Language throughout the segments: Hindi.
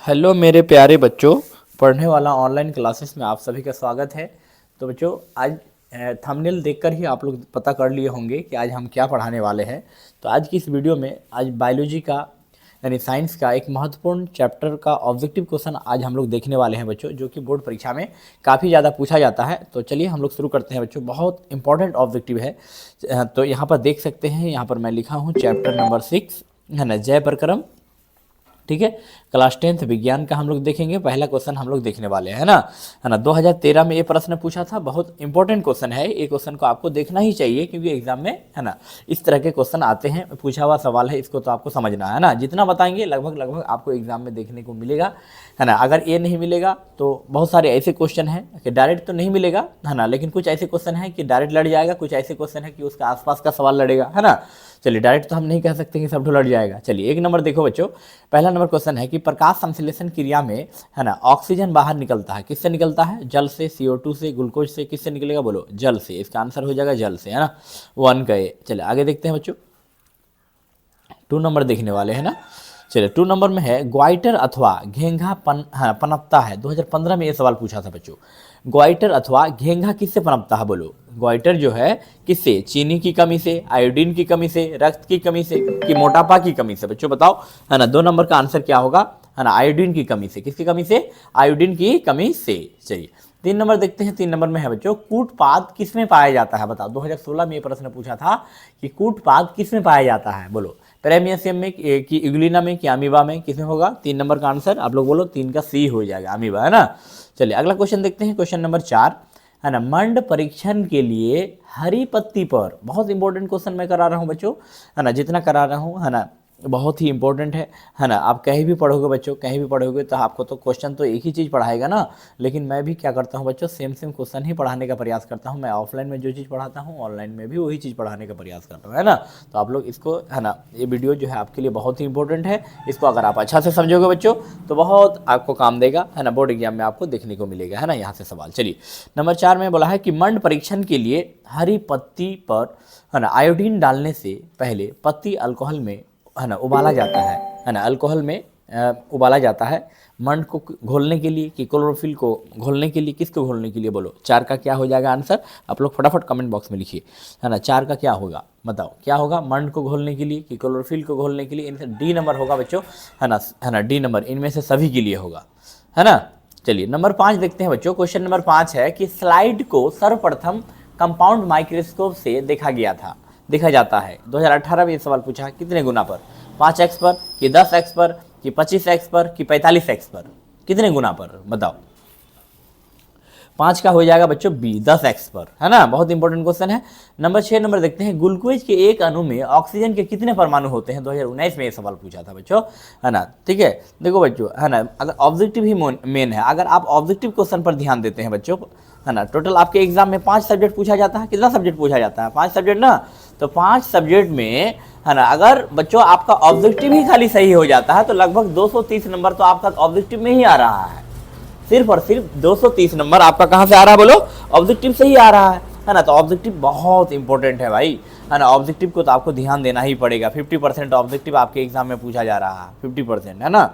हेलो मेरे प्यारे बच्चों, पढ़ने वाला ऑनलाइन क्लासेस में आप सभी का स्वागत है। तो बच्चों, आज थंबनेल देखकर ही आप लोग पता कर लिए होंगे कि आज हम क्या पढ़ाने वाले हैं। तो आज की इस वीडियो में आज बायोलॉजी का यानी साइंस का एक महत्वपूर्ण चैप्टर का ऑब्जेक्टिव क्वेश्चन आज हम लोग देखने वाले हैं बच्चों, जो कि बोर्ड परीक्षा में काफ़ी ज़्यादा पूछा जाता है। तो चलिए हम लोग शुरू करते हैं बच्चों, बहुत इंपॉर्टेंट ऑब्जेक्टिव है। तो यहाँ पर देख सकते हैं, यहाँ पर मैं लिखा हूँ चैप्टर नंबर 6 है ना, जय प्रक्रम। ठीक है, क्लास 10th विज्ञान का हम लोग देखेंगे। पहला क्वेश्चन हम लोग देखने वाले हैं, है ना। 2013 में ये प्रश्न पूछा था, बहुत इंपॉर्टेंट क्वेश्चन है। ये क्वेश्चन को आपको देखना ही चाहिए, क्योंकि एग्जाम में है ना इस तरह के क्वेश्चन आते हैं। पूछा हुआ सवाल है, इसको तो आपको समझना है ना। जितना बताएंगे लगभग लगभग आपको एग्जाम में देखने को मिलेगा, है ना। अगर ये नहीं मिलेगा तो बहुत सारे ऐसे क्वेश्चन हैं कि डायरेक्ट तो नहीं मिलेगा, है ना, लेकिन कुछ ऐसे क्वेश्चन है कि डायरेक्ट लड़ जाएगा, कुछ ऐसे क्वेश्चन है कि उसके आसपास का सवाल लड़ेगा, है ना। चलिए, डायरेक्ट तो हम नहीं कह सकते कि सब लड़ जाएगा। चलिए, एक नंबर देखो बच्चों, पहला नंबर क्वेश्चन है कि प्रकाश संश्लेषण क्रिया में, है ना, ऑक्सीजन बाहर निकलता है, किससे निकलता है? जल से, CO2 से, ग्लूकोज से, किससे निकलेगा? बोलो, जल से। इसका आंसर हो जाएगा जल से, है ना। 1 का ए। चलिए आगे देखते हैं बच्चों, 2 नंबर देखने वाले हैं ना। चलिए, 2 नंबर में है ग्वाइटर अथवा घेंघा पनपता है। 2015 में ये सवाल पूछा था बच्चों, ग्वाइटर अथवा घेंघा किससे पनपता है? बोलो, ग्वाइटर जो है किससे? चीनी की कमी से, आयोडीन की कमी से, रक्त की कमी से, कि मोटापा की कमी से? बच्चों बताओ, है ना। 2 नंबर का आंसर क्या होगा? है ना, आयोडीन की कमी से। किसकी कमी से? आयोडीन की कमी से। चलिए 3 नंबर देखते हैं। 3 नंबर में है बच्चों, कूटपाद किसमें पाया जाता है? बताओ, 2016 में ये प्रश्न पूछा था कि कूटपाद किसमें पाया जाता है? बोलो, पेरेमियसियम में, कि इग्लिना में, कि अमीबा में, किसमें होगा? 3 नंबर का आंसर आप लोग बोलो, 3 का सी हो जाएगा, अमीबा, है ना। चलिए अगला क्वेश्चन देखते हैं, क्वेश्चन नंबर 4, है ना। मंड परीक्षण के लिए हरी पत्ती पर, बहुत इंपॉर्टेंट क्वेश्चन मैं करा रहा हूँ बच्चों, है ना, जितना करा रहा हूँ, है ना, बहुत ही इंपॉर्टेंट है ना। आप कहीं भी पढ़ोगे बच्चों, कहीं भी पढ़ोगे तो आपको तो क्वेश्चन तो एक ही चीज़ पढ़ाएगा ना, लेकिन मैं भी क्या करता हूँ बच्चों, सेम क्वेश्चन ही पढ़ाने का प्रयास करता हूँ। मैं ऑफलाइन में जो चीज़ पढ़ाता हूँ, ऑनलाइन में भी वही चीज़ पढ़ाने का प्रयास करता हूँ, है ना। तो आप लोग इसको, है ना, ये वीडियो जो है आपके लिए बहुत ही इंपॉर्टेंट है। इसको अगर आप अच्छा से समझोगे बच्चों तो बहुत आपको काम देगा, है ना। बोर्ड एग्जाम में आपको देखने को मिलेगा, है ना, यहाँ से सवाल। चलिए नंबर 4 में बोला है कि मंड परीक्षण के लिए हरी पत्ती पर, है ना, आयोडीन डालने से पहले पत्ती अल्कोहल में, है ना, उबाला जाता है ना, अल्कोहल में उबाला जाता है। मंड को घोलने के लिए, कि क्लोरोफिल को घोलने के लिए, किसको घोलने के लिए? बोलो, 4 का क्या हो जाएगा आंसर? आप लोग फटाफट कमेंट बॉक्स में लिखिए, है ना। 4 का क्या होगा बताओ, क्या होगा? मंड को घोलने के लिए, कि क्लोरोफिल को घोलने के लिए? इनसे डी नंबर होगा बच्चों, है ना, डी नंबर इनमें से सभी के लिए होगा, है ना। चलिए नंबर 5 देखते हैं बच्चों, क्वेश्चन नंबर 5 है कि स्लाइड को सर्वप्रथम कंपाउंड माइक्रोस्कोप से देखा जाता है। 2018 में ये सवाल पूछा, कितने गुना पर? 5x पर, कि 10x पर, कि 25x पर, कि 45x पर? कितने गुना पर बताओ? 5 का हो जाएगा बच्चों बी, 10x पर, है ना। बहुत इंपॉर्टेंट क्वेश्चन है। नंबर 6 नंबर देखते हैं, ग्लूकोज के एक अणु में ऑक्सीजन के कितने परमाणु होते हैं? 2019 में ये सवाल पूछा था बच्चों, है ना। ठीक है, देखो बच्चों, है ना, अगर ऑब्जेक्टिव ही मेन है, अगर आप ऑब्जेक्टिव क्वेश्चन पर ध्यान देते हैं बच्चों, है ना, टोटल आपके एग्जाम में 5 सब्जेक्ट पूछा जाता है। कितना सब्जेक्ट पूछा जाता है? 5 सब्जेक्ट ना। तो 5 सब्जेक्ट में, है ना, अगर बच्चों आपका ऑब्जेक्टिव ही खाली सही हो जाता है तो लगभग 230 नंबर तो आपका ऑब्जेक्टिव में ही आ रहा है। सिर्फ और सिर्फ 230 नंबर आपका कहां से आ रहा है? बोलो, ऑब्जेक्टिव से ही आ रहा है ना। तो ऑब्जेक्टिव बहुत इंपॉर्टेंट है भाई, है ना। ऑब्जेक्टिव को तो आपको ध्यान देना ही पड़ेगा। 50% ऑब्जेक्टिव आपके एग्जाम में पूछा जा रहा है, 50%, है ना।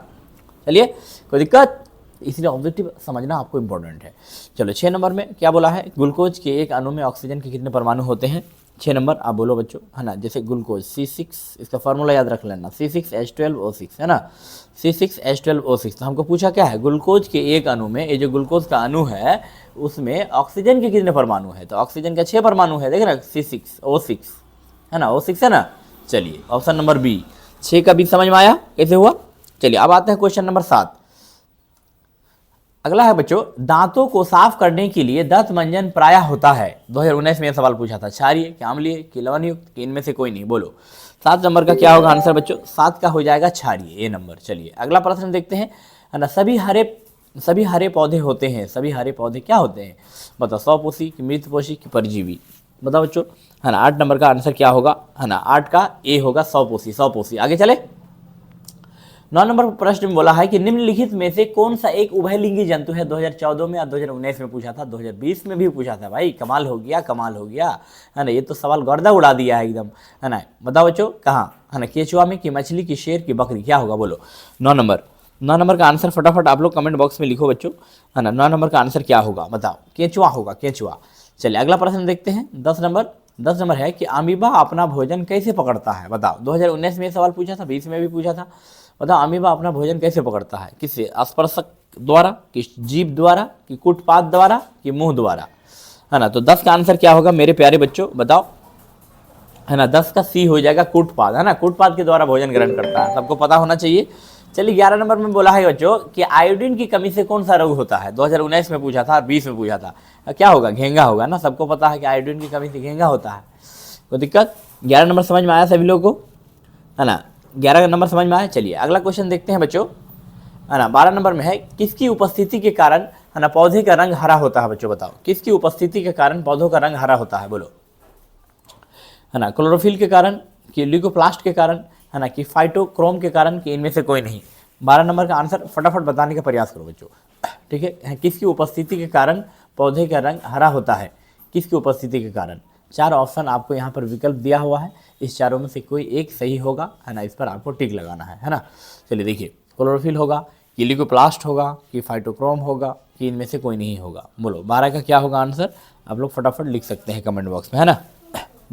चलिए, कोई दिक्कत? इसलिए ऑब्जेक्टिव समझना आपको इंपॉर्टेंट है। चलो 6 नंबर में क्या बोला है? ग्लूकोज के एक अणु में ऑक्सीजन के कितने परमाणु होते हैं? 6 नंबर आप बोलो बच्चों, है ना। जैसे ग्लूकोज C6, इसका फार्मूला याद रख लेना, C6H12O6, है ना, C6H12O6। तो हमको पूछा क्या है? ग्लूकोज के एक अणु में, ये जो ग्लूकोज का अणु है उसमें ऑक्सीजन के कितने परमाणु है? तो ऑक्सीजन का 6 परमाणु है, देख ना, C6O6, है ना, O6, है ना। चलिए ऑप्शन नंबर बी, 6 का बी समझ में आया कैसे हुआ? चलिए अब आते हैं क्वेश्चन नंबर 7। अगला है बच्चों, दांतों को साफ करने के लिए दंत मंजन प्रायः होता है। 2019 में यह सवाल पूछा था, क्षारीय, कि अम्लीय, कि लवणयुक्त, कि इनमें से कोई नहीं? बोलो, 7 नंबर का क्या होगा आंसर बच्चों? 7 का हो जाएगा क्षारीय, ए नंबर। चलिए अगला प्रश्न देखते हैं, है ना। सभी हरे पौधे होते हैं, सभी हरे पौधे क्या होते हैं? बताओ, स्वपोषी, कि मृतपोषी, कि परजीवी? बताओ बच्चों, है ना। 8 नंबर का आंसर क्या होगा? है ना, 8 का ए होगा, स्वपोषी। आगे चले, 9 नंबर प्रश्न में बोला है कि निम्नलिखित में से कौन सा एक उभयलिंगी जंतु है? 2014 में और 2019 में पूछा था, 2020 में भी पूछा था भाई। कमाल हो गया, है ना। ये तो सवाल गर्दा उड़ा दिया है एकदम, है ना। बताओ बच्चों, कहाँ? है ना, केचुआ में, कि मछली, की शेर, की बकरी? क्या होगा बोलो? 9 नंबर 9 नंबर का आंसर फटाफट आप लोग कमेंट बॉक्स में लिखो बच्चों, है ना। 9 नंबर का आंसर क्या होगा बताओ? केंचुआ होगा, केंचुआ। चलिए अगला प्रश्न देखते हैं। 10 नंबर है कि अमीबा अपना भोजन कैसे पकड़ता है बताओ? 2019 में ये सवाल पूछा था, 20 में भी पूछा था। बताओ अमीबा अपना भोजन कैसे पकड़ता है? किससे? स्पर्शक द्वारा, कि जीभ द्वारा, कि कूटपाद द्वारा, कि मुंह द्वारा, है ना। तो 10 का आंसर क्या होगा मेरे प्यारे बच्चों बताओ? है ना, 10 का सी हो जाएगा, कूटपाद, है ना। कूटपाद के द्वारा भोजन ग्रहण करता है, सबको पता होना चाहिए। चलिए 11 नंबर में बोला है बच्चों कि आयोडीन की कमी से कौन सा रोग होता है? 2019 में पूछा था और 20 में पूछा था। क्या होगा? घेंगा होगा ना, सबको पता है कि आयोडीन की कमी से घेंगा होता है। कोई दिक्कत? 11 नंबर समझ में आया सभी लोगों को, है ना? 11 नंबर समझ में आया। चलिए अगला क्वेश्चन देखते हैं बच्चों, है ना। 12 नंबर में है किसकी उपस्थिति के कारण, है ना, पौधे का रंग हरा होता है बच्चों? बताओ किसकी उपस्थिति के कारण पौधों का रंग हरा होता है? बोलो, है ना। क्लोरोफिल के कारण, कि ल्यूकोप्लास्ट के कारण, है ना, कि फाइटोक्रोम के कारण, कि इनमें से कोई नहीं? 12 नंबर का आंसर फटाफट बताने का प्रयास करो बच्चों, ठीक है। किसकी उपस्थिति के कारण पौधे का रंग हरा होता है? किसकी उपस्थिति के कारण? 4 ऑप्शन आपको यहाँ पर विकल्प दिया हुआ है, इस चारों में से कोई एक सही होगा, है ना। इस पर आपको टिक लगाना है ना। चलिए देखिए, क्लोरोफिल होगा, कि ल्यूकोप्लास्ट होगा, कि फाइटोक्रोम होगा, कि इनमें से कोई नहीं होगा? बोलो 12 का क्या होगा आंसर? आप लोग फटाफट लिख सकते हैं कमेंट बॉक्स में, है ना।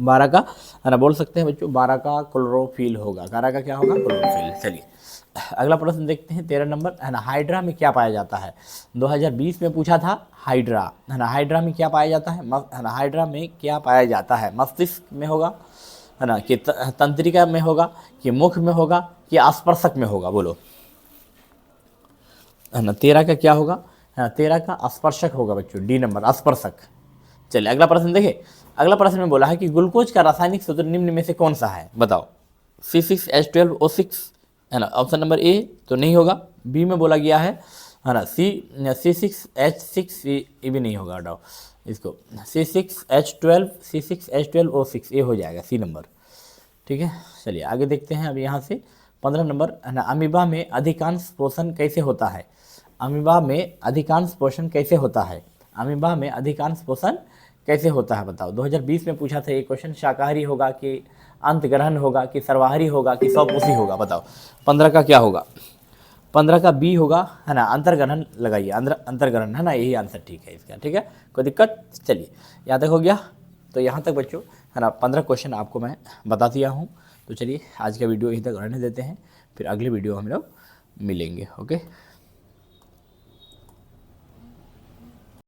12 का, है ना, बोल सकते हैं बच्चों। 12 का क्लोरोफिल होगा। 12 का क्या होगा? क्लोरोफिल। चलिए अगला प्रश्न देखते हैं। 13 नंबर, है ना। हाइड्रा में क्या पाया जाता है? 2020 में पूछा था हाइड्रा, है ना। हाइड्रा में क्या पाया जाता है? है ना, हाइड्रा में क्या पाया जाता है? मस्तिष्क में होगा, है ना, कि तंत्रिका में होगा, कि मुख में होगा, कि स्पर्शक में होगा? बोलो, है ना। 13 का क्या होगा? है ना, 13 का स्पर्शक होगा बच्चों, डी नंबर, स्पर्शक। चलिए अगला प्रश्न देखिए। अगला प्रश्न में बोला है कि ग्लूकोज का रासायनिक सूत्र निम्न में से कौन सा है? बताओ। C6H12O6, है ना। ऑप्शन नंबर ए तो नहीं होगा, बी में बोला गया है ना। C6H6, ये भी नहीं होगा, हटाओ इसको। C6H12O6 ये हो जाएगा, सी नंबर, ठीक है। चलिए आगे देखते हैं अब यहाँ से। 15 नंबर, है ना। अमीबा में अधिकांश पोषण कैसे होता है? अमीबा में अधिकांश पोषण कैसे होता है? अमीबा में अधिकांश पोषण कैसे होता है बताओ? 2020 में पूछा था ये क्वेश्चन। शाकाहारी होगा, कि अंतग्रहण होगा, कि सर्वाहारी होगा, कि स्वपोषी होगा? बताओ 15 का क्या होगा? 15 का बी होगा, है ना। अंतर्ग्रहण लगाइए, अंतर्ग्रहण, है ना, यही आंसर ठीक है इसका, ठीक है। कोई दिक्कत? चलिए यहाँ तक हो गया। तो यहाँ तक बच्चों, है ना, 15 क्वेश्चन आपको मैं बता दिया हूँ। तो चलिए आज का वीडियो यहीं तक रहने देते हैं, फिर अगले वीडियो हम लोग मिलेंगे। ओके।